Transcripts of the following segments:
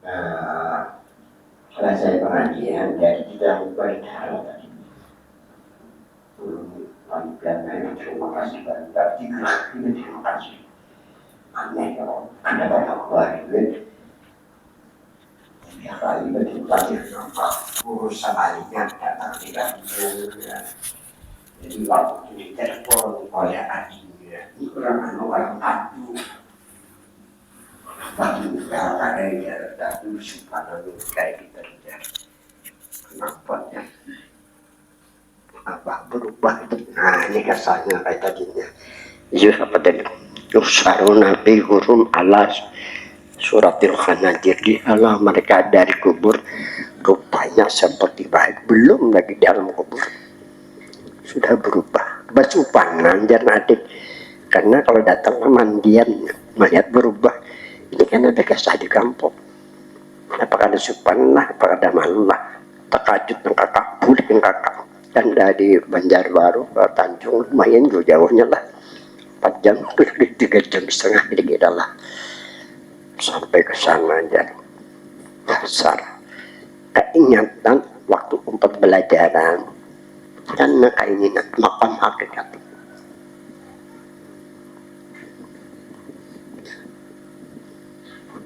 uh, selesai pengajian dari kita berbicara tadi panitia terima kasih banyak terima kasih aneh kalau ada banyak keluarga ya kali berarti urusan lainnya datang tidak jadi waktu ditelepon oleh adiknya ini orang adu bagi negara ya adu supaya kayak kita ya kenapa ya apa berubah itu nah ini kasarnya kayak tadinya iya apa tadi Yusaruna bi hurum alas suratil khanajir di alam mereka dari kubur rupanya seperti baik belum lagi dalam kubur sudah berubah basupan nanjar adik karena kalau datang mandian melihat berubah ini kan ada kisah di kampung apakah ada supan lah apakah ada malu lah terkajut yang kakak bulik yang kakak dan dari Banjarbaru ke Tanjung lumayan jauhnya lah 4 jam 3 jam setengah kira-kira lah sampai ke sana aja dasar keingatan waktu pembelajaran karena keinginan makam hakikat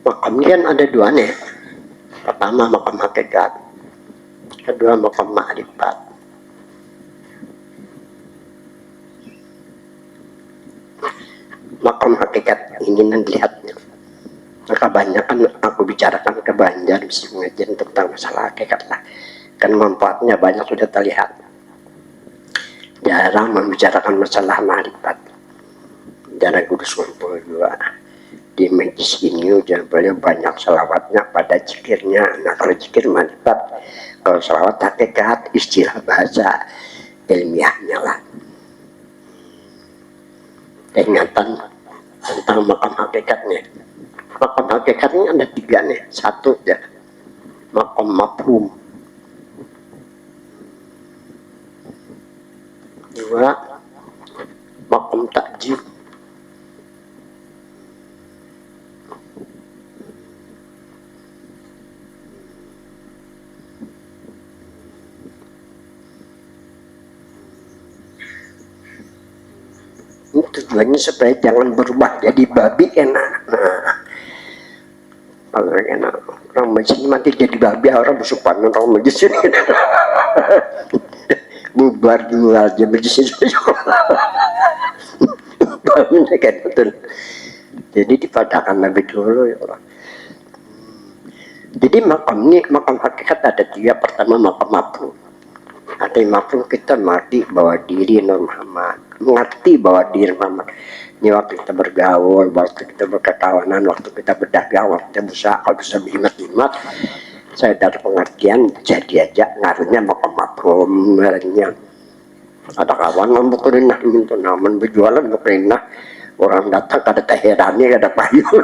makam ini kan ada dua nih pertama makam hakikat kedua makam ma'rifat makam hakikat keinginan dilihatnya maka banyak kan aku bicarakan ke Banjar mesti pengajian tentang masalah hakikat lah kan manfaatnya banyak sudah terlihat jarang membicarakan masalah ma'rifat jarang kudus ngumpul juga di majlis ini udah banyak selawatnya pada zikirnya nah kalau zikir ma'rifat kalau selawat hakikat istilah bahasa ilmiahnya lah ingatan tentang makam hakikatnya makam hakikatnya ada 3 nih 1 ya makam mafhum 2 makam takjib tujuannya supaya jangan berubah jadi babi enak nah kalau enak orang majlis mati jadi babi orang bersupan orang majlis ini bubar jual aja majlis itu jadi dipadakan lebih dulu ya Allah jadi makam ini makam hakikat ada 3 pertama makam mafhum arti mafhum kita mati bahwa diri Muhammad mengerti bahwa diri Muhammad ini waktu kita bergaul, waktu kita berkekawanan, waktu kita berdagang, waktu kita berusaha kalau bisa berhemat-hemat saya dari pengertian jadi aja ngaruhnya makam mafhum ngaruhnya ada kawan membukrinah minta namun berjualan bukrinah orang datang kada herannya kada payung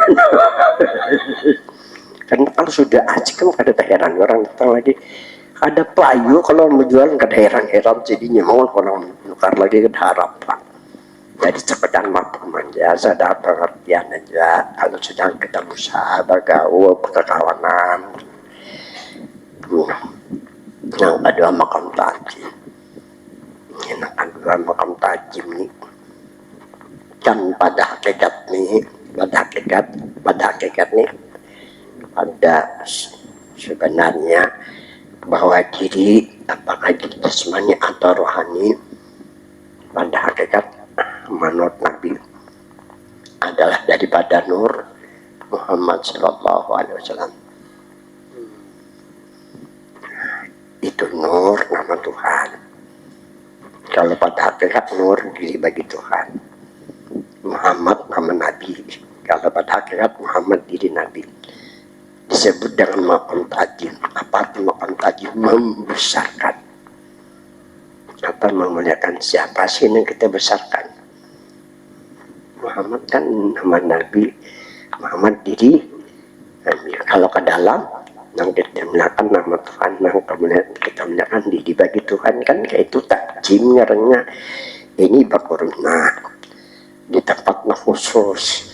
karena kalau sudah asik kan kada heran orang datang lagi ada payu kalau menjual kada heran-heran jadinya mau kalau menukar lagi kada harap jadi sekedar mafhum aja ada pengertian aja kalau sedang kita berusaha bergaul perkawanan yang kedua makam tajim yang kedua makam tajim nih kan pada hakikat nih pada hakikat nih ada sebenarnya bahwa diri apakah diri jasmani atau rohani pada hakikat menurut Nabi adalah daripada Nur Muhammad Sallallahu Alaihi Wasallam itu Nur nama Tuhan kalau pada hakikat Nur diri bagi Tuhan Muhammad nama Nabi kalau pada hakikat Muhammad diri Nabi disebut dengan makam tajim apa itu makam tajim membesarkan apa memuliakan siapa sih yang kita besarkan Muhammad kan nama Nabi Muhammad diri Nabi kalau ke dalam yang kita menggunakan nama Tuhan yang kemudian kita menggunakan diri bagi Tuhan kan kayak itu takjim ngaranya ini bakurna di tempat khusus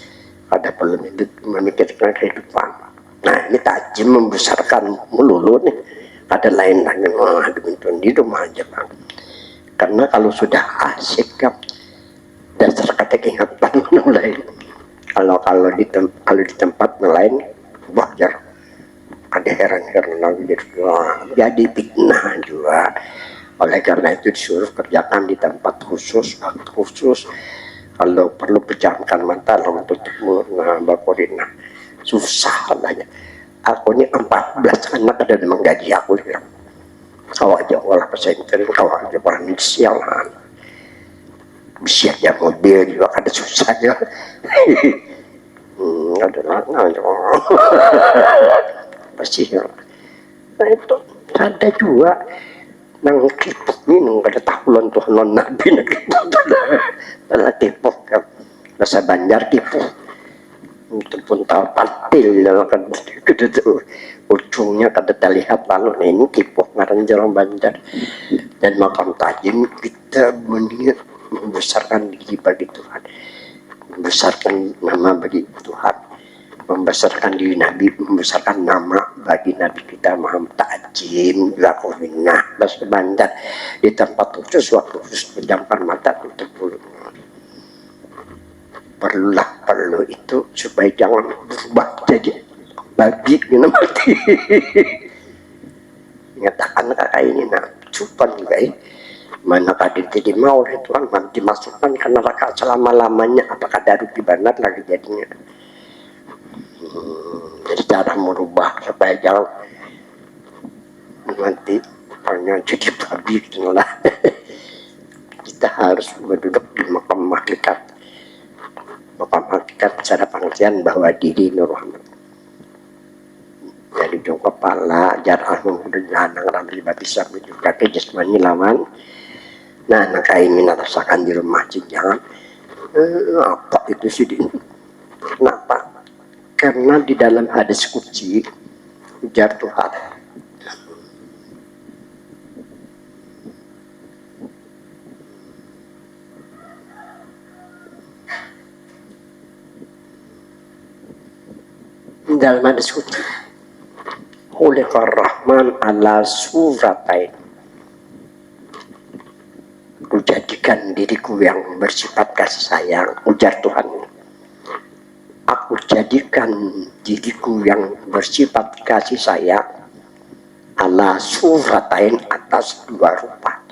ada perlu memikirkan kehidupan Nah ini tajim membesarkan melulu nih, ada lain lagi di rumah aja bang. Karena kalau sudah asik kan dasar kata ingatan mulai. Kalau di tempat lain wajar ada heran-heran gitu, jadi fitnah juga. Oleh karena itu disuruh kerjakan di tempat khusus, waktu khusus. Kalau perlu pejamkan mata, lalu tutup mulut, nah bakorina susah lah ya. Aku ini 14 anak ada yang menggaji aku bilang, kau aja olah pesantren, kau aja orang sialan, bisa aja mobil juga ada susahnya. Ada lana pasti. Nah itu ada juga nang kipuk minum kada tahulan tuh non nabi nak kipuk adalah kipuk kan rasa Banjar kipuk itu pun tahu patil kan gitu ujungnya kada terlihat lalu. Nah ini kipuk ngaran jalan Banjar. Dan makam tajim kita mendingan membesarkan diri bagi Tuhan, membesarkan nama bagi Tuhan, membesarkan diri Nabi, membesarkan nama bagi Nabi kita Muhammad. Tajim lakuinah bahasa Banjar di tempat khusus, waktu khusus, pejamkan mata, tutup mulut. Perlu itu supaya jangan berubah jadi babi minum mati. Nyatakan kakak ini nak cupan juga mana kadir jadi mau Tuhan dimasukkan ke neraka selama-lamanya, apakah dari benar lagi jadinya. Jadi cara merubah supaya jangan nanti hanya jadi babi gitu lah. Kita harus berduduk di makam hakikat. Makam hakikat secara pengertian bahwa diri Nur Muhammad. Jadi jong kepala jarah mengudah ramli bisa juga ke jasmani lawan. Nah nak ini rasakan di rumah jangan apa itu sih ini. Kenapa? Karena di dalam hadis qudsi ujar Tuhan, dalam hadis qudsi khuliqar rahman ala suratain, kujadikan diriku yang bersifat kasih sayang, ujar Tuhan, aku jadikan diriku yang bersifat kasih sayang ala suratain, atas dua rupa,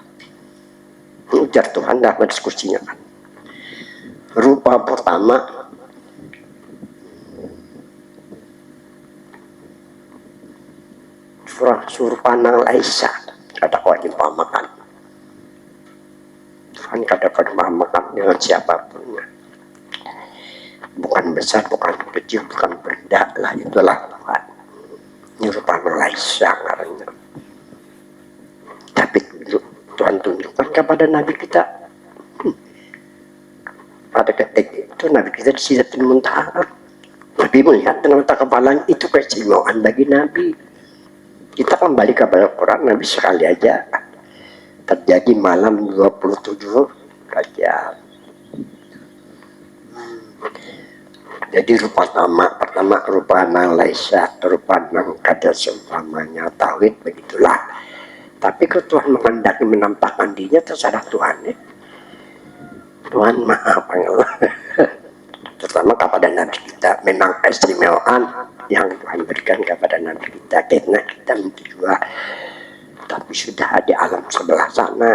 ujar Tuhan dalam diskusinya kan. Rupa pertama surah nang laisa, kata wajib pamakan. Tuhan kadang-kadang pamakan dengan siapapun, bukan besar, bukan kecil, bukan benda lah, itulah Tuhan. Ini rupa nang laisa ngarannya. Tapi Tuhan tunjukkan kepada Nabi kita. Pada ketika itu Nabi kita di Sidratul Muntaha. Nabi melihat dengan mata kepalanya, itu keistimewaan bagi Nabi. Kita kembali kepada Quran, Nabi sekali aja terjadi malam 27 Rajab. Jadi rupa pertama rupa nang laisa, rupa nang kada seumpamanya tauhid, begitulah. Tapi kalau Tuhan menghendaki menampakkan dirinya, terserah Tuhan ya. Tuhan maha pengalah. Terutama kepada Nabi kita, memang keistimewaan yang Tuhan berikan kepada Nabi kita, karena kita juga tapi sudah di alam sebelah sana.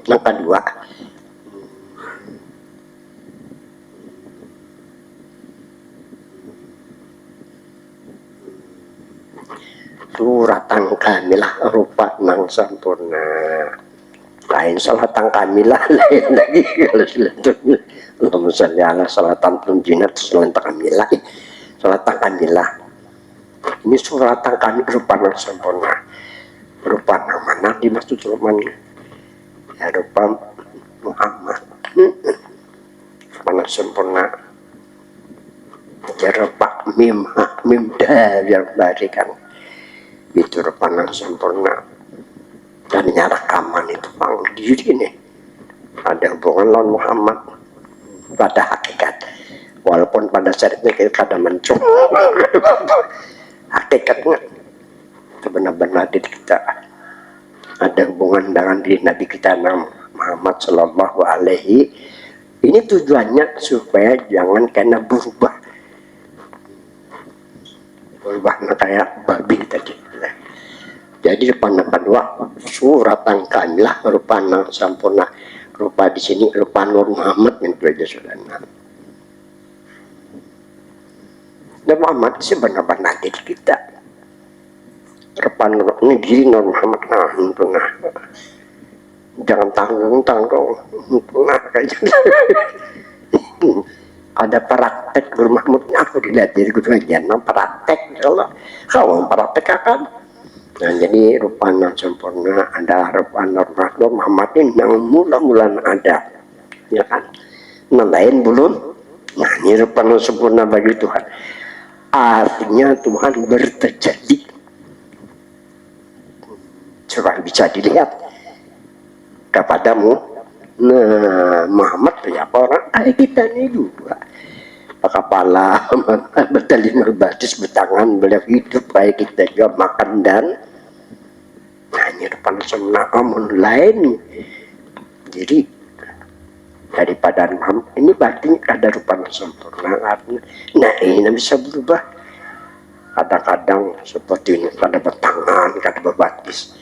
Yang kedua, suratan kamilah, rupa nang sempurna. Lain salatan kamilah, lain lagi kalau selanjutnya Allahumma sholli ala salatan tunjinat salatan kamilah. Salatan kamilah ini suratan kami rupa nang sempurna. Rupa nang mana dimaksud rumahnya? Ya rupa Muhammad. Rupa nang sempurna. Ya rupa mim dah yang barikan. Itu rupa nang sempurna. Dan rekaman itu bang diri nih ada hubungan lawan Muhammad pada hakikat. walaupun pada saatnya kita kadang mencung hakikatnya itu benar-benar diri kita ada hubungan dengan diri Nabi kita Muhammad Sallallahu Alaihi. Ini tujuannya supaya jangan kena berubah kayak babi tadi. Jadi depan kedua surat angkanya rupa nang sampurna, rupa di sini rupa Nur Muhammad yang belajar sudah. Dan Muhammad sih benar-benar diri kita. Rupa Nur ini diri Nur Muhammad nah jangan tanggung nah kayak gitu. Ada praktek Nur Muhammadnya aku dilihat dari gue jangan praktek kalau praktek akan. Nah jadi rupa yang sempurna ada rupa Nur Muhammad ini yang mula-mula ada, ya kan? Nah lain belum. Nah ini rupa yang sempurna bagi Tuhan. Artinya Tuhan berterjadi. Coba bisa dilihat kepadamu. Nah Muhammad siapa orang? Kita ini juga. Kepala bertalin berbatis bertangan beliau hidup kayak kita juga makan dan hanya depan semua amun lain. Jadi daripada Muhammad ini berarti ada rupa sempurna. Nah ini bisa berubah. Kadang-kadang seperti ini kada bertangan, kada berbatis.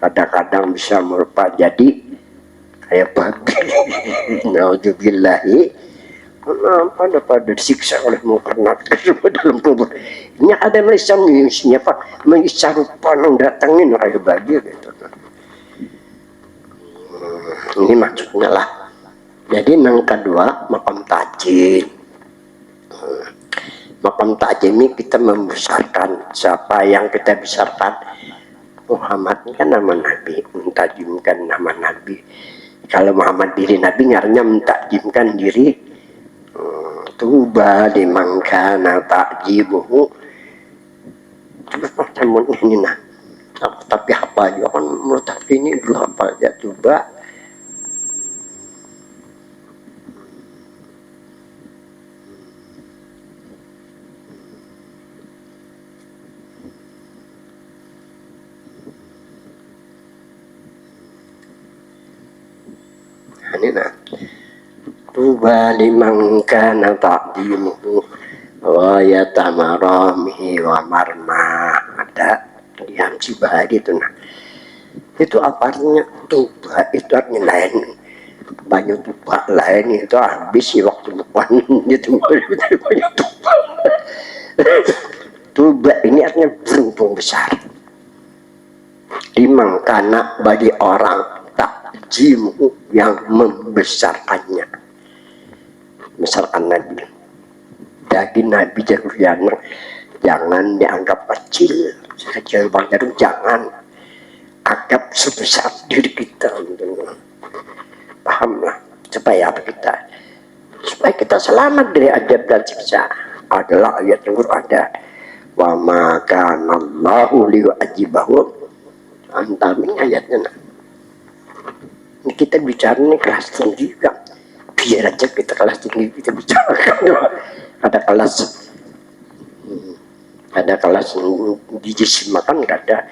Kadang-kadang bisa merupa jadi kayak babi. Naudzubillahi. Pada disiksa oleh mukarnat dalam kubur. Ini ada Malaysia mengisah rupa yang datangin kayak babi gitu. Ini maksudnya lah. Jadi yang kedua makam tajim. Makam tajim ini kita membesarkan siapa yang kita besarkan. Muhammad kan nama Nabi, mentajimkan nama Nabi. Kalau Muhammad diri Nabi nyarnya mentajimkan diri. Tuba liman kana ta'jibuhu. Namun ini nah. Tapi apa aja kan menurut ini dulu apa aja tuba. Ini nah. Tuba liman kana ta'dimuhu wa yatamaramihi wa marma. Ada yang sibari itu nah. Itu apa artinya? Tuba itu artinya lain. Banyak tuba lain itu habis sih waktu depan itu banyak tuba. Tuba ini artinya beruntung besar. Liman kana bagi orang takjimu yang membesarkannya. Misalkan Nabi daging Nabi Jaruhyana jangan dianggap kecil Bang Jarum, jangan anggap sebesar diri kita gitu. Pahamlah supaya apa kita selamat dari adab dan siksa. Adalah ayat yang ada wa ma kana Allahu liyu'adzibahum antamin ayatnya. Ini kita bicara ini kelas tinggi juga. Biar aja kita kelas tinggi kita bicarakan. Ada kelas dijisimakan, ada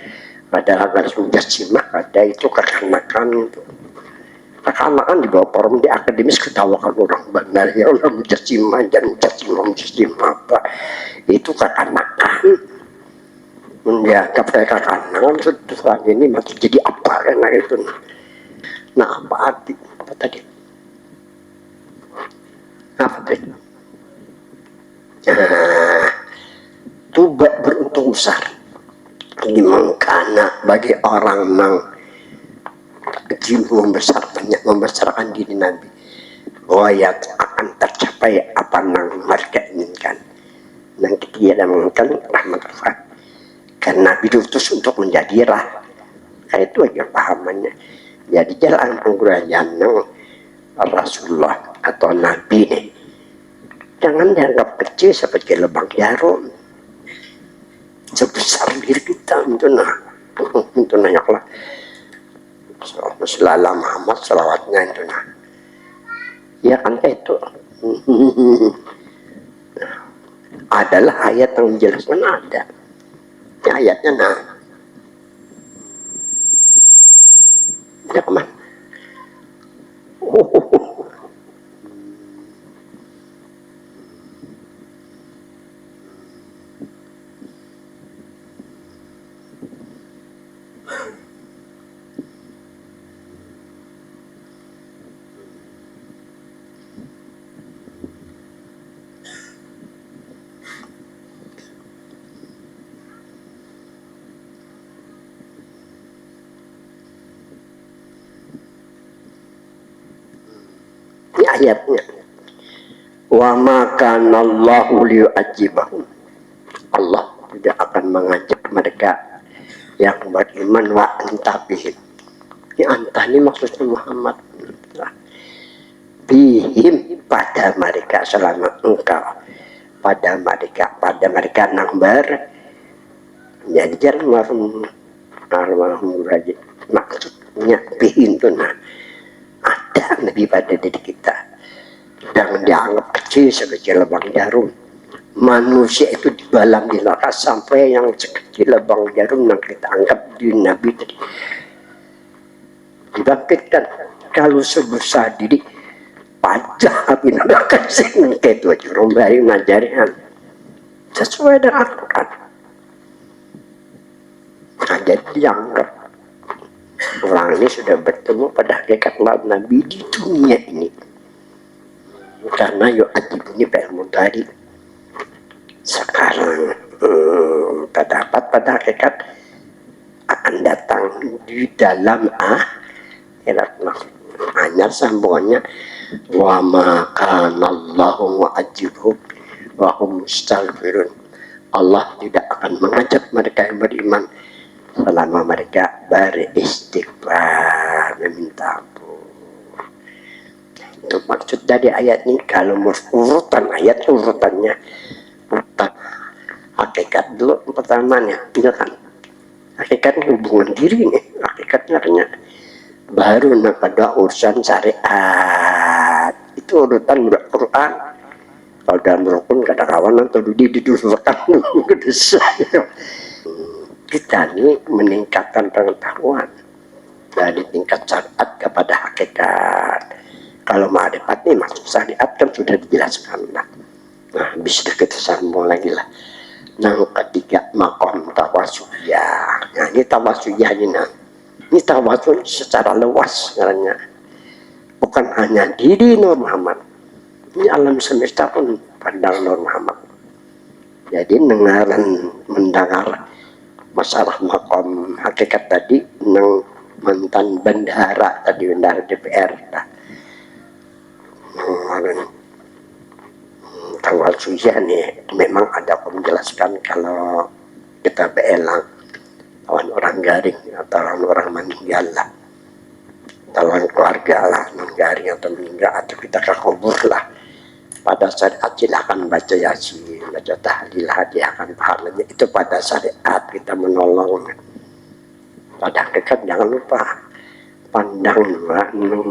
kelas mujasimak, ada itu kekanakan itu. Kekanakan di bawah forum di akademis ketawakan orang benar ya orang mujasimah dan mujasimah apa itu kekanakan. Mendianggap kayak kekanakan setelah ini masih jadi apa karena itu. Nah apa arti apa tadi? Tuba beruntung besar dimangkana bagi orang yang membesarkan diri Nabi. Wayat akan tercapai apa yang mereka inginkan. Nanti dia menginginkan rahmat Allah. Karena Nabi diutus untuk menjadi kayak itu aja pahamannya. Jadi jalan pengurayan Rasulullah atau Nabi nih jangan dianggap kecil seperti lubang jarum sebesar diri kita itu nanyaklah Rasulullah Muhammad salawatnya itu nah ya kan kayak itu adalah ayat yang menjelaskan ada. Ini ayatnya nah. Ada kemana? Oh. Ini ayatnya. Wa ma kana Allahu liyu'adzibahum. Allah tidak akan mengajak mereka yang beriman wa antabihim. Ini anta ini maksudnya Muhammad. Bihim pada mereka selama engkau pada mereka nangbar. Jadi jangan marhum maksudnya bihim itu nah ada lebih pada diri kita. Jangan dianggap kecil sekecil lubang jarum. Manusia itu dibalam di neraka sampai yang sekecil lubang jarum yang kita anggap di Nabi tadi dibangkitkan. Kalau sebesar diri pajak api neraka sini kayak itu rombari ngajarian sesuai dengan Al-Quran. Nah, jadi dianggap orang ini sudah bertemu pada hakikat Nabi di dunia ini. Karena yu'adzibuni ilmu tadi sekarang terdapat pada hakikat akan datang di dalam akhirat. Hanya sambungannya wa ma kana Allahu mu'adzibhum wa hum mustaghfirun. Allah tidak akan mengajak mereka yang beriman selama mereka beristighfar meminta ampun. Itu maksud dari ayat ini. Kalau urutan ayat urutannya urutan hakikat dulu pertamanya kan hakikatnya hubungan diri nih, hakikatnya hanya baru pada urusan syariat itu urutan Quran. Kalau dalam rukun kata kawan atau didudurkan kita ini meningkatkan pengetahuan dari tingkat syariat kepada hakikat. Kalau ma'rifat nih masuk syariat kan sudah dijelaskan lah. Nah bisa kita sambung lagi lah. Nah ketiga makom tawasuyah. Nah ini tawasuyah ini nah. Ini tawasul secara luas caranya. Bukan hanya diri Nur Muhammad. Ini alam semesta pun pandang Nur Muhammad. Jadi mendengar masalah makom hakikat tadi nang mantan bendahara tadi bendahara DPR. Nah, tawasuyah nih memang ada menjelaskan kalau kita beelang lawan orang garing atau lawan orang meninggal lah, lawan keluarga lah non garing atau meninggal atau kita ke kubur lah. Pada syariat silakan baca yasin, baca tahlil, hadiahkan pahalanya itu pada syariat kita menolong. Pada hakikat jangan lupa pandang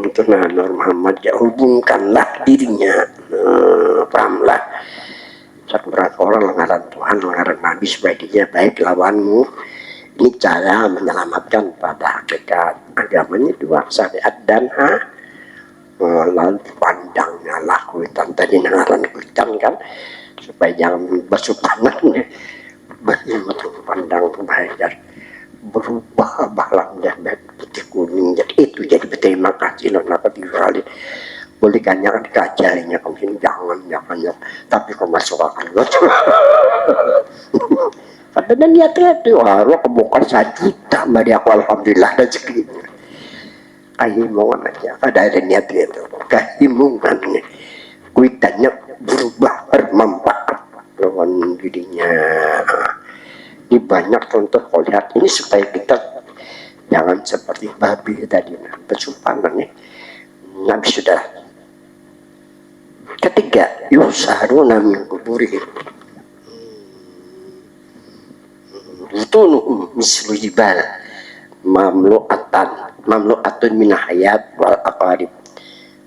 itu Nur Muhammad ya hubungkanlah dirinya, pahamlah. Beberapa orang langaran Tuhan, langaran Nabi supaya dia baik lawanmu. Ini cara menyelamatkan pada hakikat agamanya dua syariat dan lalu pandangnya lah kuitan tadi nangaran kuitan kan supaya jangan basuh panas nih pandang kebahagiaan berubah balang dan putih kuning jadi itu jadi berterima kasih loh kenapa dikali boleh kan jangan dikajarinya mungkin jangan tapi kok masuk akal padahal niatnya itu harus kebuka 1 juta mbak aku alhamdulillah dan segini kahimungan aja pada ada niatnya itu kahimungan kuitannya berubah bermanfaat lawan dirinya. Ini banyak contoh kau lihat ini supaya kita jangan seperti babi tadi bersumpahan nih. Nabi sudah ketiga yusharuna min kuburihim butunuhum mislu jibal mamlu'atun min hayat wal aqarib.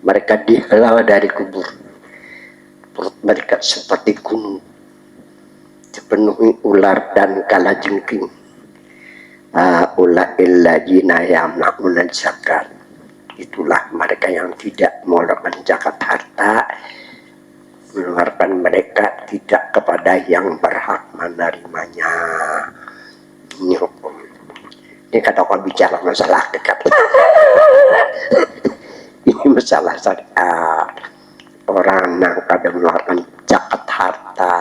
Mereka dihalau dari kubur, perut mereka seperti gunung dipenuhi ular dan kalajengking. Ulail ladzina yamna'una zakat. Itulah mereka yang tidak mengeluarkan zakat harta, mengeluarkan mereka tidak kepada yang berhak menerimanya. Ini hukum. Ini kata kau bicara masalah dekat. Ini masalah syariat. Orang yang pada mengeluarkan zakat harta.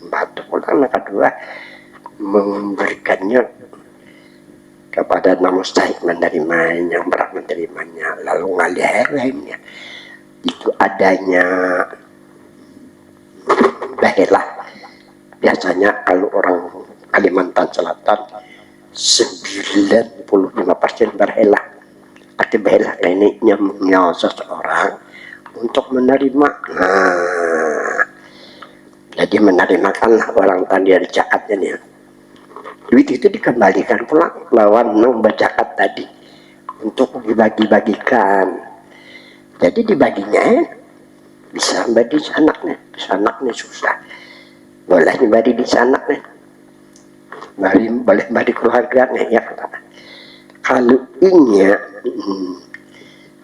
Batu pulang kedua memberikannya kepada yang mustahik menerimanya, yang berhak menerimanya, lalu ngalih-ngalihnya itu adanya bahelah. Biasanya kalau orang Kalimantan Selatan 95% berhelah. Arti bahelah ini nyamnya seseorang untuk menerima. Jadi menerimakanlah orang tadi dari zakatnya nih. Duit itu dikembalikan pulang lawan berzakat tadi untuk dibagi-bagikan. Jadi dibaginya bisa bagi sanaknya susah. Boleh dibagi di sanaknya. Boleh bagi keluarganya ya. Kalau inya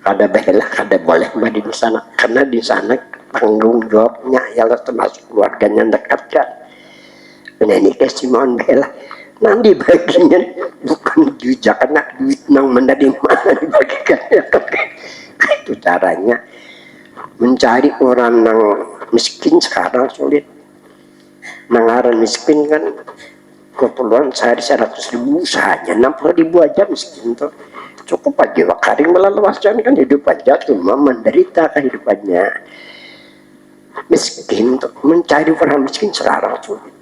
ada belah, ada boleh bagi di sana karena di sana tanggung jawabnya ialah termasuk keluarganya dekat kan. Nah ini kasih mohon bela. Nanti baginya bukan duit karena duit nang menerima dibagikan. Itu caranya mencari orang yang miskin sekarang sulit. Nangaran miskin kan keperluan sehari 100.000 saja, 60.000 aja miskin tuh. Cukup aja wakaring melalui kan hidup aja cuma menderita kehidupannya. Miskin untuk mencari orang miskin sekarang sulit,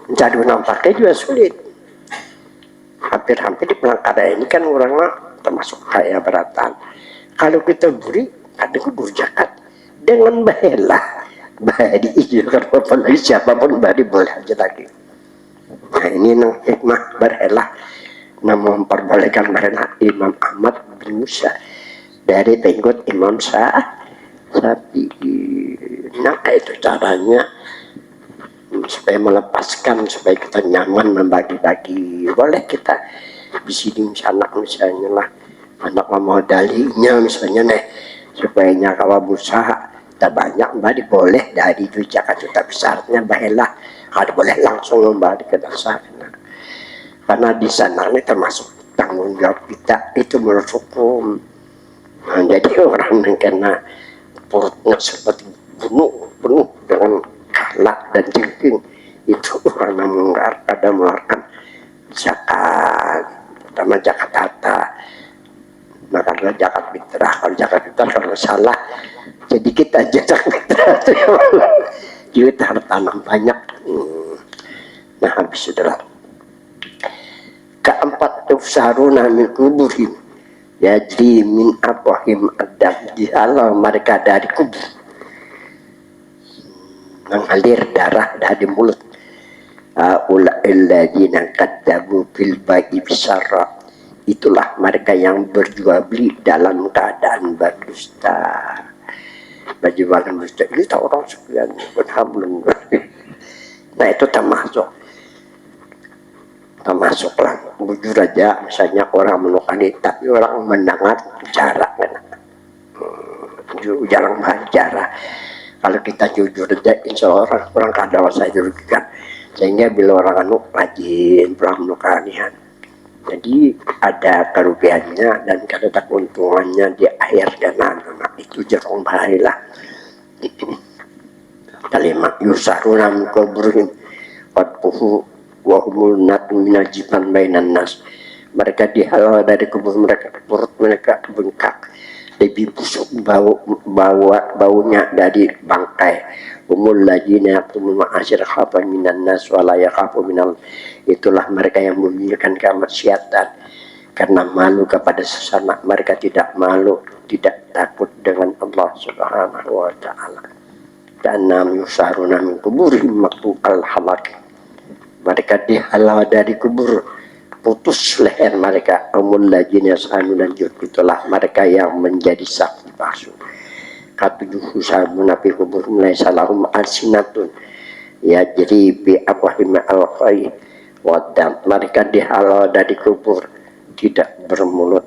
mencari orang pakai juga sulit. Hampir-hampir di Pelangkara ini kan orangnya termasuk kaya beratan. Kalau kita beri kadang kudu zakat dengan bahelah badi izinkan apalagi siapapun badi boleh aja lagi. Nah ini nang hikmah berhelah namun memperbolehkan berhelah Imam Ahmad bin Musa dari pengikut Imam Syafi'i. Nah itu caranya supaya melepaskan, supaya kita nyaman membagi-bagi. Boleh kita di sini anak misalnya lah, anak mau dalinya misalnya nih, supaya nyakawa berusaha tak banyak badi boleh dari itu zakat juta besarnya bahelah, ada boleh langsung membagi ke dasar. Karena di sana ini termasuk tanggung jawab kita itu menurut hukum. Nah, jadi orang yang kena perutnya seperti penuh dengan kalak dan jengking itu orang yang mengeluarkan zakat, pertama zakat harta. Nah karena zakat fitrah, kalau zakat fitrah kalau salah jadi kita zakat fitrah kita harus tanam banyak. Nah habis itulah keempat tufsaruna min kuburihim, jadi min apohim adab dihalau mereka dari kubur, mengalir darah dari mulut. Ulailladzina kadzabu bil bagi bisyara, itulah mereka yang berjual beli dalam keadaan berdusta. Berjualan berdusta ini tahu orang sekian belum. Nah itu termasuklah bujur aja misalnya orang menukani tapi orang mendengar bicara kan. Jarang bicara. Kalau kita jujur aja insya Allah orang kada usah dirugikan. Sehingga bila orang rajin pulang menukanian, jadi ada kerugiannya dan ada keuntungannya di akhir jalan. Nah, itu jarang bahaya lah. Kalimat yusaruna min kuburihim qadfuhu wa humul najiban bainan nas. Mereka dihalau dari kubur mereka, perut mereka bengkak, lebih busuk baunya dari bangkai. Umul ladzina yaqumul ma'asyir khafa minan nas wa la yakhafu minal, itulah mereka yang memikirkan kemaksiatan karena malu kepada sesama. Mereka tidak malu, tidak takut dengan Allah Subhanahu wa taala. Tanam yusaruna min kuburihim maqtu'al halak, mereka dihalau dari kubur, putus leher mereka. Umul ladzina yas'aluna, itulah mereka yang menjadi saksi palsu. katujuh sabun nabi kubur mulai salahum alsinatun ya jadi bi afwahim al-khair wadam, mereka dihalau dari kubur tidak bermulut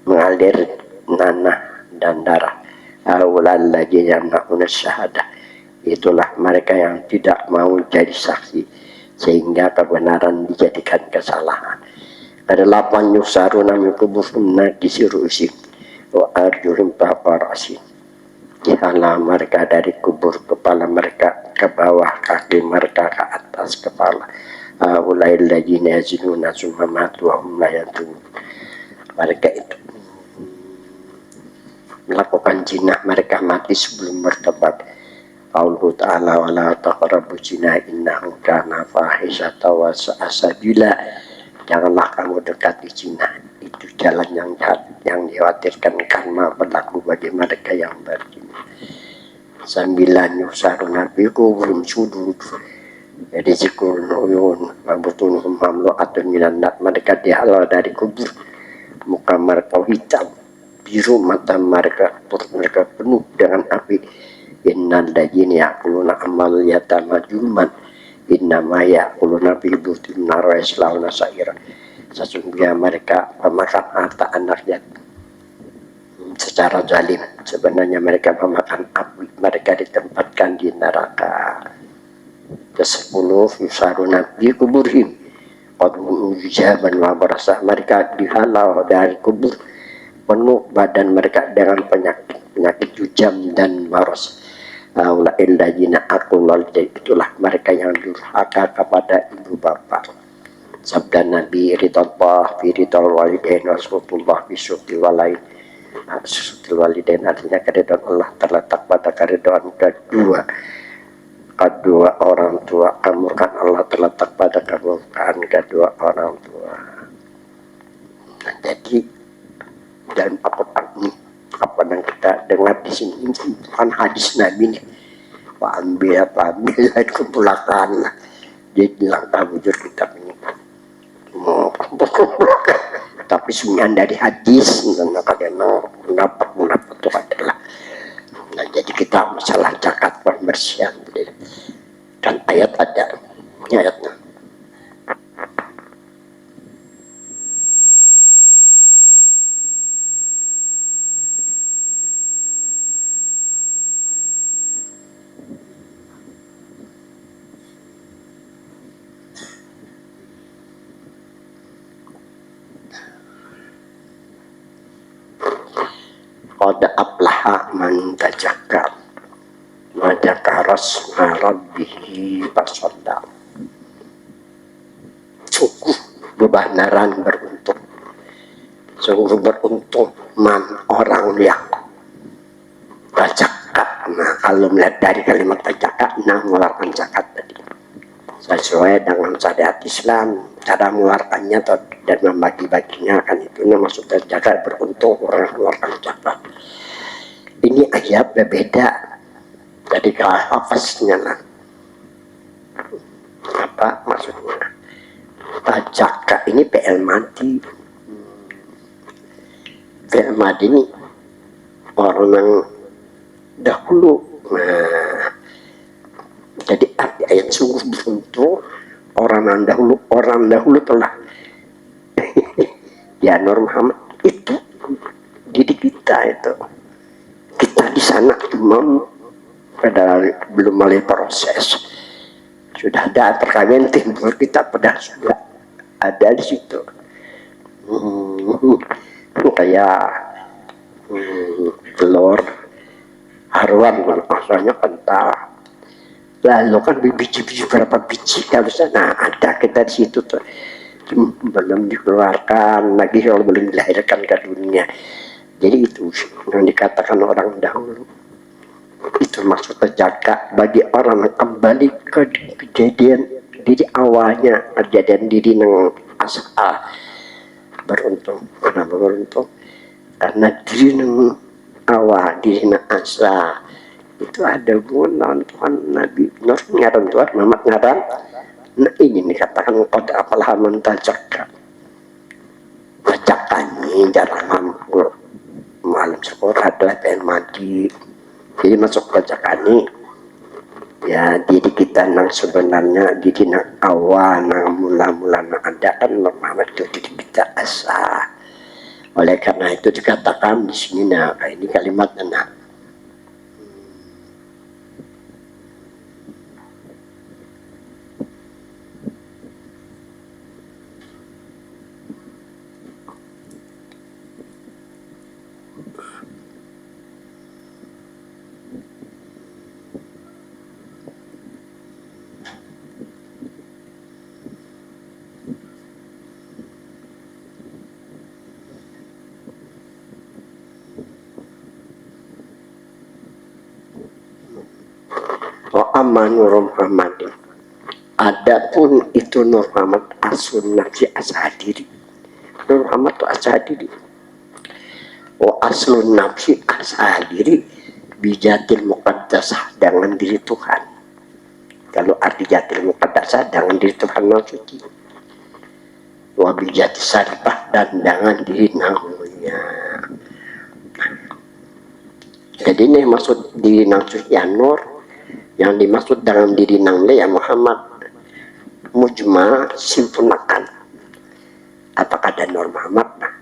mengalir nanah dan darah. Awalal lagi yang syahadah, itulah mereka yang tidak mau jadi saksi sehingga kebenaran dijadikan kesalahan. Kedelapan yusaruna min kuburum najisi ru'usim wa arjuhum paparasi, dihalau mereka dari kubur kepala mereka ke bawah, kaki mereka ke atas kepala. Ulail ladzina yazinuna summa matu wa hum la yantun, mereka itu melakukan zina, mereka mati sebelum bertobat. Allah Ta'ala wala taqrabu zina innahu kana fahisatan wa sa'a sabila, janganlah kamu dekati zina, itu jalan yang jahat yang dikhawatirkan karena berlaku bagi mereka yang berzina. 9 yusaruna fi kubrum sudud, jadi zikrul uyun mabutunhum mamlu'atun minan nar, mereka dihalau dari kubur, muka mereka hitam biru, mata mereka perut mereka penuh dengan api. Innal ladzina ya'kuluna amal yatama julman innama ya'kuluna fi butun nar wa yaslawna sa'ira, sesungguhnya mereka pemakan harta anak yatim secara zalim, sebenarnya mereka memakan api, mereka ditempatkan di neraka. Ke-10 yusaruna bi kuburhim qadhum ujaban wa barasa, mereka dihalau dari kubur penuh badan mereka dengan penyakit jujam dan maros. Ulail ladzina aqulal, itulah mereka yang durhaka kepada ibu bapak. Sabda Nabi ridallah fi ridal walidain wa sukutullah fi sukhtil walidain. Sukhtil walidain artinya keridhaan Allah terletak pada keridhaan kedua orang tua, kemurkaan Allah terletak pada kemurkaan kedua orang tua. Nah, jadi dalam Al-Quran ini apa yang kita dengar di sini bukan hadis Nabi nih, ambil kumpulkan jadi langkah bujur kitab ini tapi semuanya dari hadis karena pendapat itu adalah. Nah, jadi kita masalah zakat pembersihan dan ayat ada ayatnya. Qad aflaha man tazakka wa dzakara asma rabbih fasadda, sungguh bebenaran beruntung, sungguh beruntung man orang yang tazakka. Nah, kalau melihat dari kalimat tazakka, nah mengeluarkan zakat tadi sesuai dengan syariat Islam, cara mengeluarkannya dan membagi-baginya kan itu maksudnya zakat, beruntung orang mengeluarkan zakat. Ini ayat berbeda dari hafaznya lah. Apa maksudnya? Zakat ini PL mati. PL mati ini orang yang dahulu. Nah, jadi arti ayat sungguh beruntung orang dahulu telah ya Nur Muhammad itu didik kita itu. Kita di sana padahal belum mulai proses, sudah ada perkawinan timur kita, padahal sudah ada di situ. Kayak telur haruan maksudnya kental, lalu kan biji-biji berapa biji kalau sana ada kita di situ tuh, belum dikeluarkan lagi kalau belum dilahirkan ke dunia. Jadi itu yang dikatakan orang dahulu, itu maksudnya jaga bagi orang yang kembali ke kejadian diri awalnya, kejadian diri yang asal. Beruntung, kenapa beruntung? Karena diri yang awal, diri yang asal itu ada hubungan Tuhan Nabi Nur ngaran Tuhan Muhammad ngaran. Nah, ini dikatakan qad apalah man tazakka. Bacakannya jarang mu'alim sekolah adalah pengen mati. Jadi masuk kerjakan ini ya diri kita nang sebenarnya diri nang awal nang mula-mula nang ada kan Muhammad itu diri kita asa. Oleh karena itu dikatakan di sini nah ini kalimat nah wa amanur Muhammadin. Adapun itu Nur Muhammad asun nafsi asadiri. Nur Muhammad itu asadiri. Wa aslun nafsi asadiri bijatil muqaddasah dengan diri Tuhan. Kalau arti jatil muqaddasah dengan diri Tuhan yang suci. Wa bijati sarifah dan dengan diri namanya. Jadi ini maksud diri nang suci ya Nur, yang dimaksud dalam diri nang ya Muhammad mujma simpulkan. Apakah ada Nur Muhammad? Nah,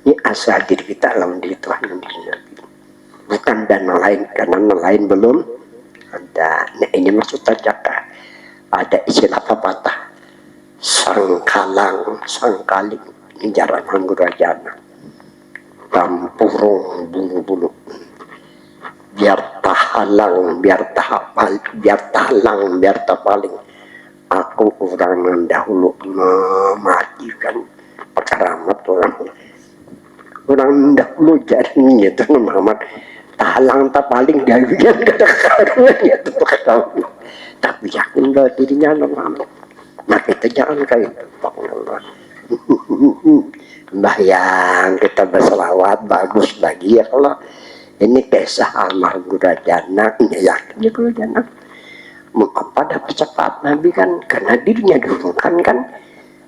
ini asal diri kita dalam diri Tuhan yang diri Nabi. Bukan dana lain, karena lain belum ada. Nah ini maksud tajaka. Ada istilah patah sangkalang, sangkaling, ini jaran hanggurajana. Tampurung bulu-bulu. Biar tahalang, biar tahapal, biar tahalang, biar tapaling. Aku orang mendahulu mematikan keramat orang dahulu jadinya itu Muhammad tahalang tapaling dari yang ada karunya itu ketahui. Tapi yakin bahwa dirinya Muhammad. Nah kita jangan kayak itu. Mbah yang kita berselawat bagus lagi ya kalau ini kisah almarhum Jana ini yakin kalau Jana pada percepat Nabi kan karena dirinya dulu kan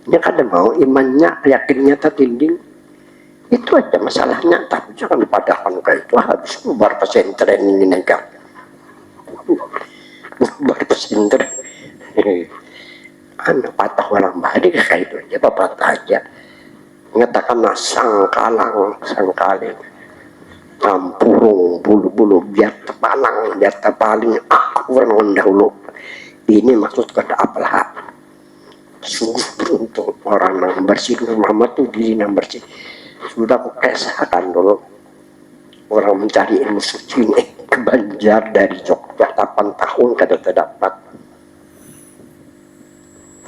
dia kada mau imannya yakinnya tertinding itu aja masalahnya. Tapi jangan dipadahkan kayak itu habis bubar pesantren ini negara bubar pesantren anak patah orang balik kayak itu aja patah aja mengatakan sangkalang sangkaling tampurung bulu-bulu biar terpaling aku orang dahulu. Ini maksud kata apalah sungguh beruntung orang yang bersih Muhammad tuh diri yang bersih. Sudah aku kisahkan dulu orang mencari ilmu suci ini ke Banjar dari Jogja 8 tahun kada terdapat.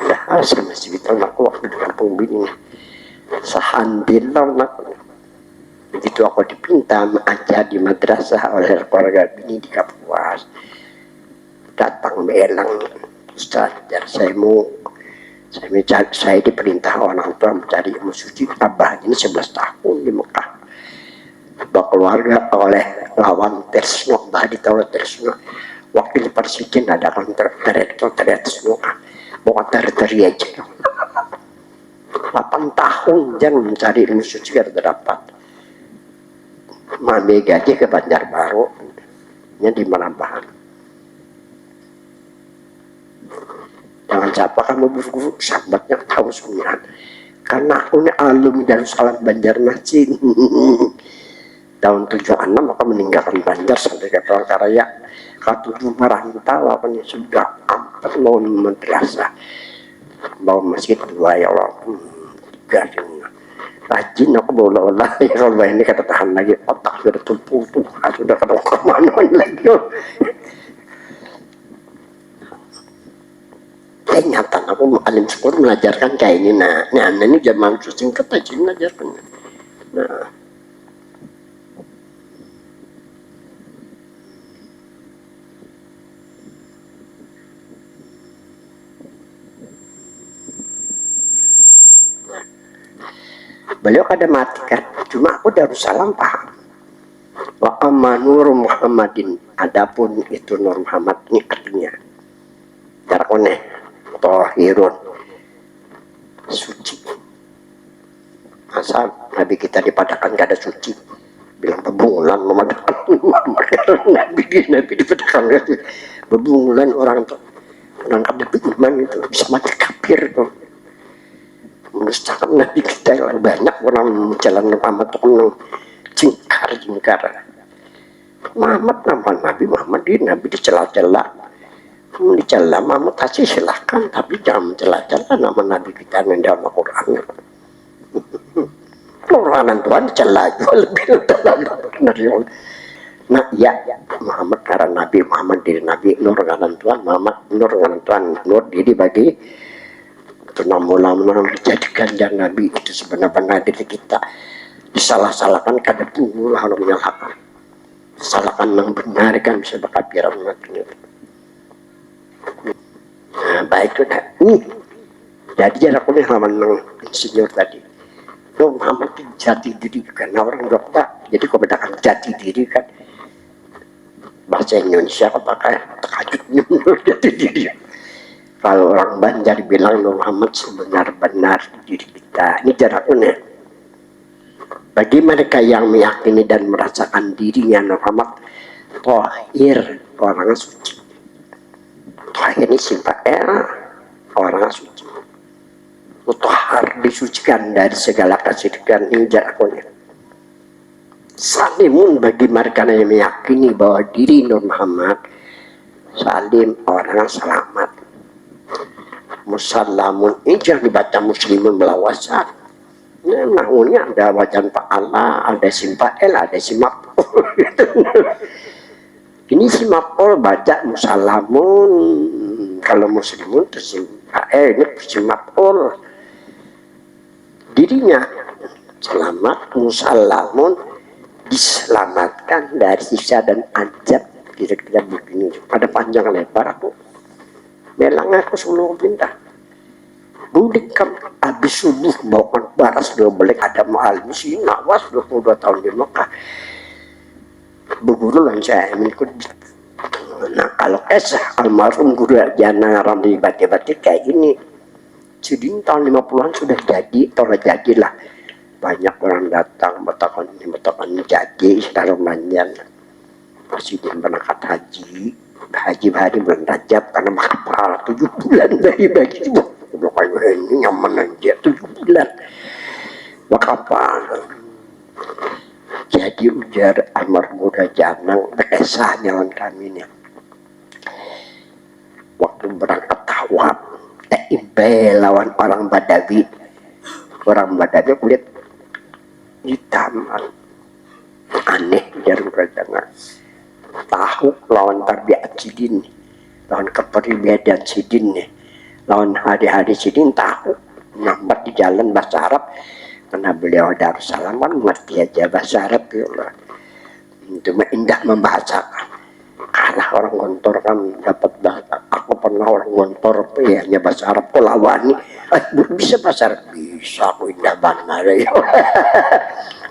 Nah saya masih bilang aku waktu di kampung Bini sahandilau nak begitu aku dipinta mengajar di madrasah oleh keluarga Bini di Kapuas. Datang belang Ustaz, saya diperintah orang tua mencari ilmu suci. Abah ini 11 tahun di Mekah berkeluarga oleh lawan Tersno tadi tahu Tersno wakil presiden ada kan direktur Tersno bawa teri aja 8 tahun jangan mencari ilmu suci biar terdapat mami gaji ke Banjarbaru nya di Malambahan. Jangan siapa kamu guru sahabatnya tahu semuanya karena aku ini alumni Darussalam Banjarmasin tahun 76 aku meninggalkan Banjar sampai ke Palangkaraya ke-7 merantau apa nih sudah hampir mau madrasah mau masjid 2 ya Allah 3 rajin aku bola-bola ya kalau ini kata tahan lagi otak sudah tumpul sudah kemana lagi nyata aku alim sekolah mengajarkan kayak ini nah ini zaman singkat aja mengajarkan nah beliau kada matikan cuma aku Darussalam paham wa amanur Muhammadin adapun itu Nur Muhammad ini artinya darkoneh tohirun suci masa Nabi kita dipadakan gak ada suci bilang bebungulan nabi di pedang bebungulan orang Nabi iman itu bisa mati kafir tuh. Mendustakan Nabi kita yang banyak orang jalan Muhammad tuh jingkar Muhammad nama Nabi dicela-cela Muhammad kasih silahkan, tapi jangan mencela-cela nama Nabi kita yang dalam Al-Quran. Orang Tuhan dicela lebih benar. Nah ya Muhammad karena Nabi, Muhammad diri Nabi, Nur ngaran Tuhan, Muhammad Nur ngaran Tuhan, Nur diri bagi itu mula-mula menjadikan dan Nabi itu sebenarnya diri kita disalah-salahkan kada pula orang menyalahkan, salahkan membenarkan bisa berkapiran itu. Nah, baik itu dah. Jadi jarak ini halaman insinyur tadi. Oh, Muhammad itu jati diri karena orang dokter. Jadi kau bedakan jati diri kan. Bahasa Indonesia kau pakai takajudnya jati diri. Kalau orang Banjar bilang Muhammad sebenar-benar diri kita. Ini jaraknya. Bagi mereka yang meyakini dan merasakan dirinya Muhammad Thahir, orang suci. Thahir ini simpel, orang suci. Mutahhar, disucikan dari segala kesyirikan. Ini jaraknya. Salimun bagi mereka yang meyakini bahwa diri Nur Muhammad salim, orang selamat. Musallamun, ini jangan dibaca muslimun belawasan. Nahunya ada wajan fa'ala, ada simpa'el, ada simapul. Ini simapul baca musallamun. Kalau muslimun itu simpa'el, ini simapul. Dirinya selamat, musallamun, diselamatkan dari sisa dan ajab. Kira-kira begini, ada panjang lebar aku belang aku seluruh bintang bulik kan habis subuh bawa baras dua balik ada mahal misi nawas 22 tahun di Mekah berguru lan saya mengikut. Nah kalau kisah almarhum guru Jana Ramli bati-bati kayak ini jadi tahun 50-an sudah jadi, atau jadilah banyak orang datang bertakon jadi sekarang banyak presiden berangkat haji hari bulan Rajab karena kapal 7 bulan dari bagi itu ini nyaman aja 7 bulan kapal. Jadi ujar almarhum Janang kisah jalan kami ini waktu berangkat tawaf Ibe lawan orang Badawi kulit hitam aneh jarum kerajaan tahu lawan tabiat sidin lawan kepribadian sidin nih lawan hari-hari sidin tahu nampak di jalan bahasa Arab karena beliau Darussalam kan mengerti aja bahasa Arab ya Allah. Itu indah membahasakan kalah orang gontor kan dapat bahasa. Aku pernah orang gontor ya hanya bahasa Arab kolawani belum bisa bahasa Arab bisa aku indah benar ya.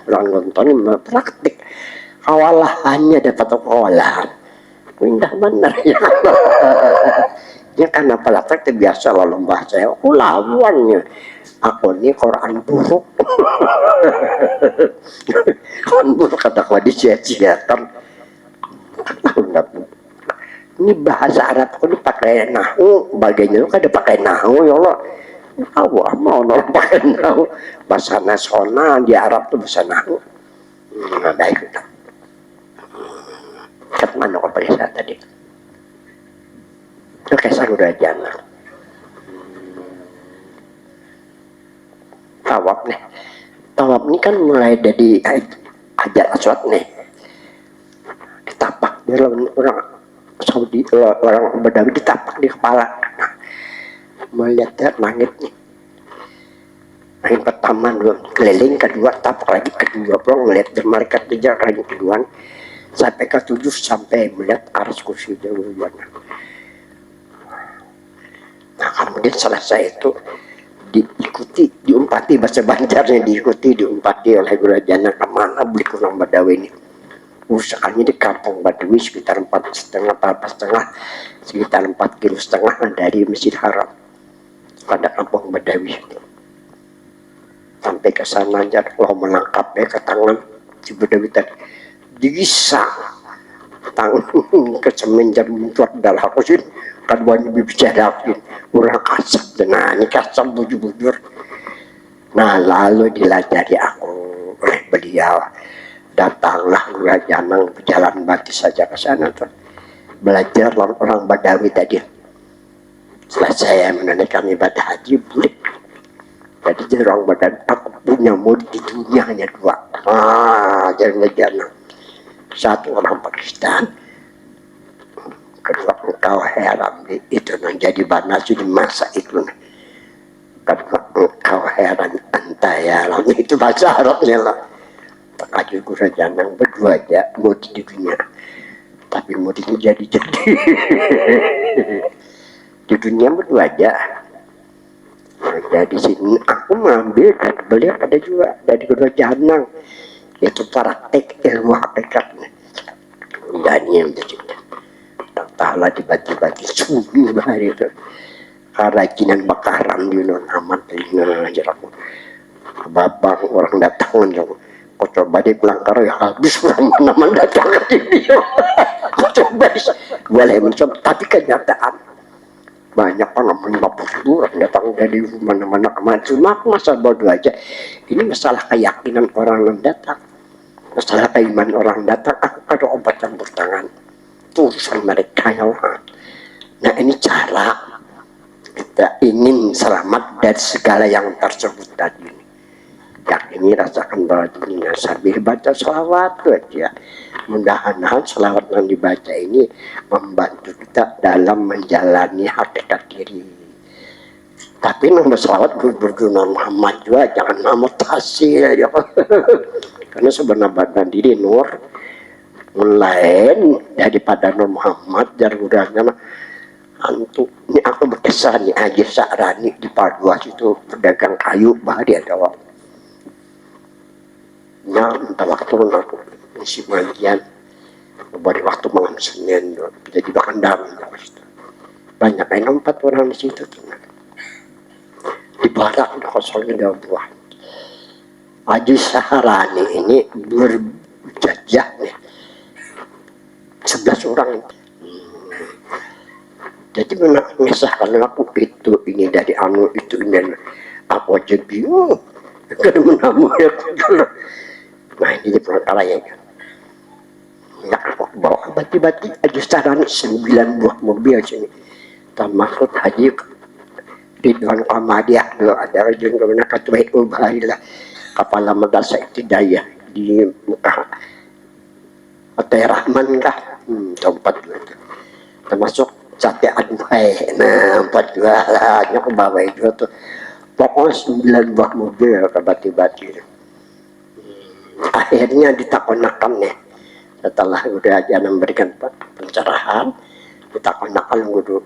Orang gontor ini praktik kawalahannya dapat kawalahan indah benar ya. Ya karena praktek biasa lalu bahasa aku lawannya aku ini Quran buruk. Quran buruk kata kau disia-siakan. Ini bahasa Arab aku dipakai nahu bagiannya lu kan dipakai nahu ya Allah. Allah mau orang pakai nahu bahasa nasional di Arab tuh bahasa nahu. Nah baik itu. Kat mana kau periksa tadi? Oke saya udah jangan. Tawaf nih kan mulai dari Hajar Aswad nih ditapak dia orang Saudi orang Badawi ditapak di kepala. Nah, melihat langit nih langit pertama dulu keliling kedua tapak lagi kedua bro melihat malaikat kejar lagi kedua sampai ke 7 sampai melihat aras kursi jauh banget. Nah kemudian selesai itu diumpati bahasa Banjarnya diumpati oleh Guru Jana kemana beli kurang Badawi ini usahanya di kampung Badawi sekitar 4,5 sekitar 4,5 kilo dari Masjid Haram pada kampung Badawi itu. Sampai ke sana aja Allah menangkapnya ke tangan si Badawi tadi bisa tangan kesemenjak mentuat dalam aku sih kan banyak bicarain orang kasar nah ini kasar bujur-bujur. Nah lalu dilajari aku oleh beliau, datanglah Guru Janang berjalan batu saja ke sana tuh belajar orang Badawi tadi. Setelah saya menunaikan ibadah haji boleh jadi orang Badawi, aku punya murid di dunia hanya dua. Jangan Janang, satu orang Pakistan, kedua engkau heran itu menjadi banasi di masa itu. Kedua engkau heran antayalam itu bahasa Arabnya lah. Terkajul Guru Janang berdua aja murid di dunia, tapi muridnya jadi di dunia berdua aja. Jadi sini aku mengambil dari beliau ada juga dari Guru Janang itu praktek ilmu hakikatnya. Dan yang jadi taala tiba-tiba disuruh hari itu kerajinan bakaran di non amat ngajar aku babang orang datang kau coba dia pelanggar ya habis orang mana datang ke dia kau coba boleh mencoba tapi kenyataan banyak orang menyebabkan orang datang dari mana-mana kemana cuma masa bodoh aja ini masalah keyakinan orang yang datang masalah keimanan orang datang aku ada obat campur tangan urusan mereka ya Allah. Nah ini cara kita ingin selamat dari segala yang tersebut tadi. Yang ini rasakan bahwa dunia sambil baca sholawat aja. Mudah-mudahan sholawat yang dibaca ini membantu kita dalam menjalani hakikat diri. Tapi nama sholawat berguna Muhammad juga jangan nama tasil ya. Karena sebenarnya badan diri nur lain daripada Nur Muhammad jaruranya antu ini aku berkesan nih aja Sa'rani di Paduas itu pedagang kayu bahari ada waktu ya entah waktu aku isi mandian beri waktu malam Senin jadi bahkan dalam banyak yang 4 orang di situ di barak udah kosongnya ada buah Haji Sa'rani ini berjajah nih 11 orang. Jadi mengisahkan aku itu ini dari anu itu ini aku aja bingung karena menamu ya nah ini perkara ya ya aku bawa bati-bati aja saran 9 buah mobil sini termasuk Haji Ridwan Kamadiah ada yang kemana ketua Ubailah kepala madrasah Ibtidaiyah di Mekah Hotel Rahman kah tempat termasuk sate aduhai nah 4 juga hanya ke bawah itu tuh pokoknya 9 buah mobil ke bati-bati akhirnya ditakonakan nih setelah udah aja memberikan pencerahan ditakonakan guru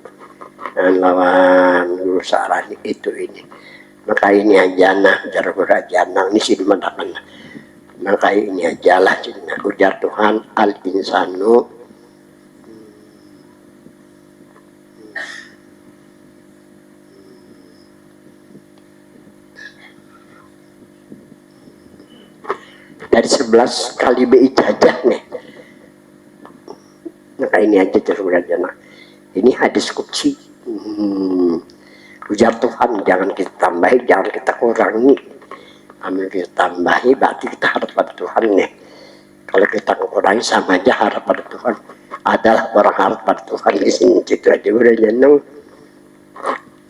lawan Guru Sa'rani itu ini maka ini aja nah Guru Janang ini sih dimanakan maka ini aja lah ujar Tuhan al-insanu dari 11 kali ijazah nih maka ini aja Guru Janang ini hadis qudsi ujar Tuhan jangan kita tambahi jangan kita kurangi ambil kita tambahi berarti kita harap pada Tuhan nih kalau kita kurangi sama aja harap pada Tuhan adalah orang harap pada Tuhan di sini itu aja udah jeneng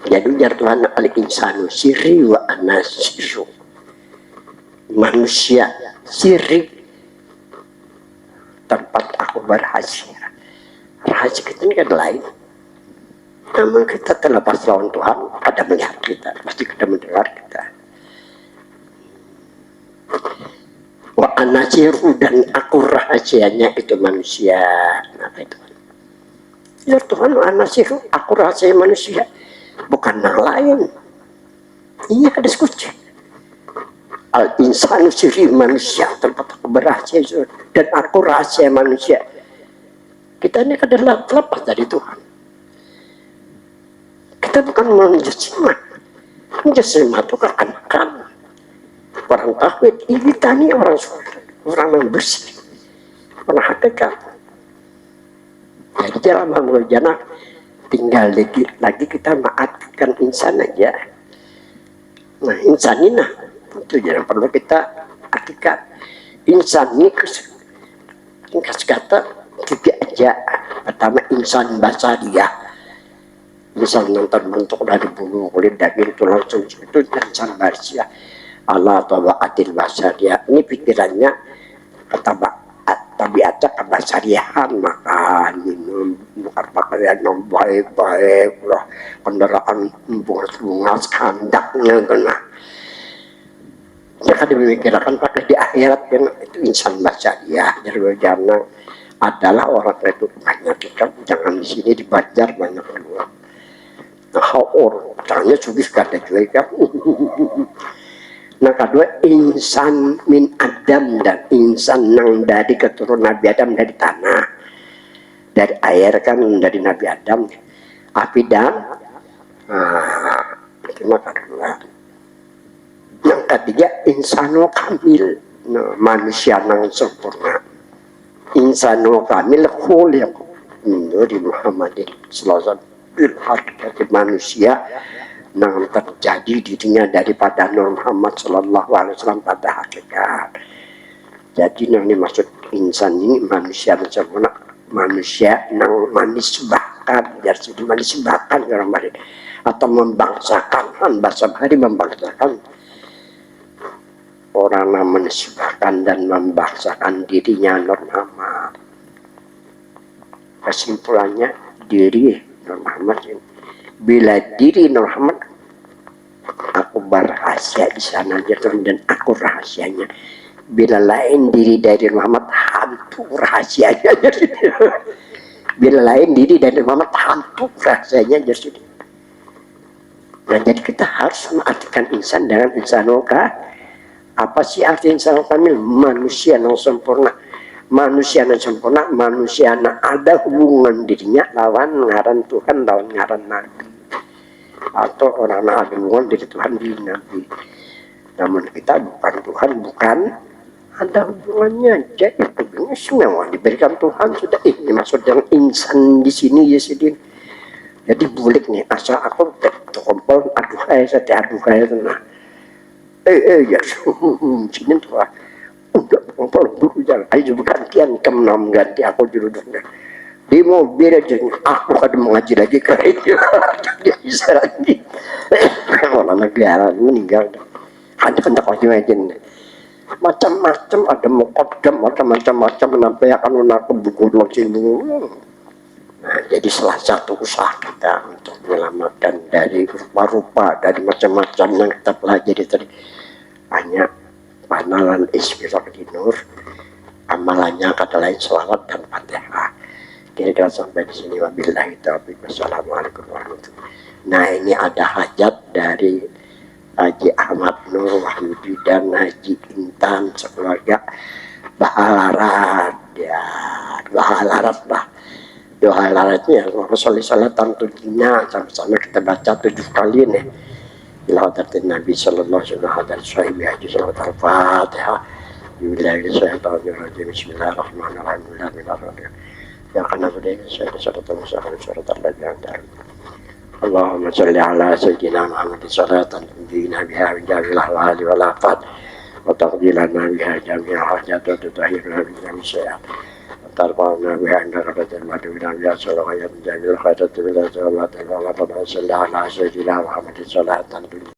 jadi ujar Tuhan al-insanu sirri wa anasiru manusia sirri tempat aku berhasil rahasia kita ini kan lain namun kita terlepas lawan Tuhan ada melihat kita pasti kita mendengar kita wa anasiru dan aku rahasianya itu manusia apa itu ya Tuhan wa anasiru aku rahasia manusia bukan yang lain ini ada diskusi al-insanu sirri manusia tempat aku berhasil dan aku rahasia manusia kita ini adalah terlepas dari Tuhan kita bukan menjadikan menjadikan itu kan orang tauhid ini tani orang surga orang yang bersih, orang hakikat. Jadi dalam hal jannah tinggal lagi kita maafkan insan aja. Nah insan ini itu yang perlu kita hakikat. Insan ini tingkat kata tiga aja. Pertama insan basariah, insan yang terbentuk dari bulu kulit daging tulang itu insan basariah. Allah tabaatil basariah, ini pikirannya tabiatnya kebasariahan, makan minum, bukan pakaian yang baik-baik lah, kendaraan bunga-bunga skandaknya kena. Mereka dimikirkan pakai di akhirat kan, itu insan basariah. Jadi jangan adalah orang itu banyak kita jangan di sini dibajar banyak keluar. Nah orang caranya sudah kata juga. Nah kedua insan min Adam, dan insan yang dari keturunan Nabi Adam dari tanah, dari air kan dari Nabi Adam, api dan itu maka kedua. Yang ketiga insanul kamil, nah, manusia yang sempurna. Insanul kamil khuliq min nuri Muhammadin sallallahu alaihi wasallam, manusia yang terjadi dirinya daripada Nur Muhammad sallallahu alaihi wasallam pada hakikat. Jadi yang dimaksud insan ini manusia yang sempurna, manusia yang manisbahkan, jadi manisbahkan orang lain atau membangsakan, bahasa Bali membangsakan. Orang yang menisbahkan dan membangsakan dirinya Nur Muhammad. Kesimpulannya diri Nur Muhammad ini. Bila diri Nur Muhammad, aku berrahasia di sana dan aku rahasianya. Bila lain diri dari Muhammad, hantu rahasianya. Bila lain diri dari Muhammad, hantu rahasianya. Nah, jadi kita harus mengartikan insan dengan insanul kamil. Apa sih arti insanul kamil? Manusia yang sempurna. Manusia yang sempurna, manusia yang ada hubungan dirinya lawan ngaran Tuhan, lawan ngaran Nabi, atau orang yang ada hubungan dari Tuhan di Nabi. Namun kita bukan Tuhan, bukan ada hubungannya. Jadi hubungannya semua diberikan Tuhan sudah. Ini maksud yang insan di sini ya sedih. Jadi bulik nih, asal aku kumpul aduh saya aduh nah. Ya sini tuh udah kumpul dulu jangan ayo gantian kemenam ganti aku duduknya di mobil aja aku kan mengaji lagi ke itu dia bisa lagi orang negara meninggal hanya hendak wajib aja macam-macam ada mukodam macam-macam sampai akan aku buku sini. Nah, jadi salah satu usaha kita untuk menyelamatkan dari rupa-rupa, dari macam-macam yang kita pelajari tadi, banyak panalan Isfiraq di Nur, amalannya kata lain selawat dan fatihah. Kira-kira sampai di sini, wabillahi taufiq, wassalamualaikum warahmatullahi wabarakatuh. Nah ini ada hajat dari Haji Ahmad Nur Wahyudi dan Haji Intan sekeluarga Bahalarat, ya Bahalarat lah. Doa laratnya Rasulullah sallallahu tentunya sama-sama kita baca 7 kali nih. Ila hadratin Nabi sallallahu alaihi wasallam hadar sahibi haji sallallahu al-Fatihah. Bismillahirrahmanirrahim. Ya kana berdaya saya sallallahu alaihi wasallam. Allahumma shalli ala sayyidina Muhammad salatan tunjina biha min jami'il ahwali wal afat wa taqdilana biha jami'al hajat wa tutahhirna biha min sayyi'at. ترفعنا بها عند ربة المدينة بأسر غير جميل خيرة بالله صلى الله عليه وسلم على سيدنا محمد صلاة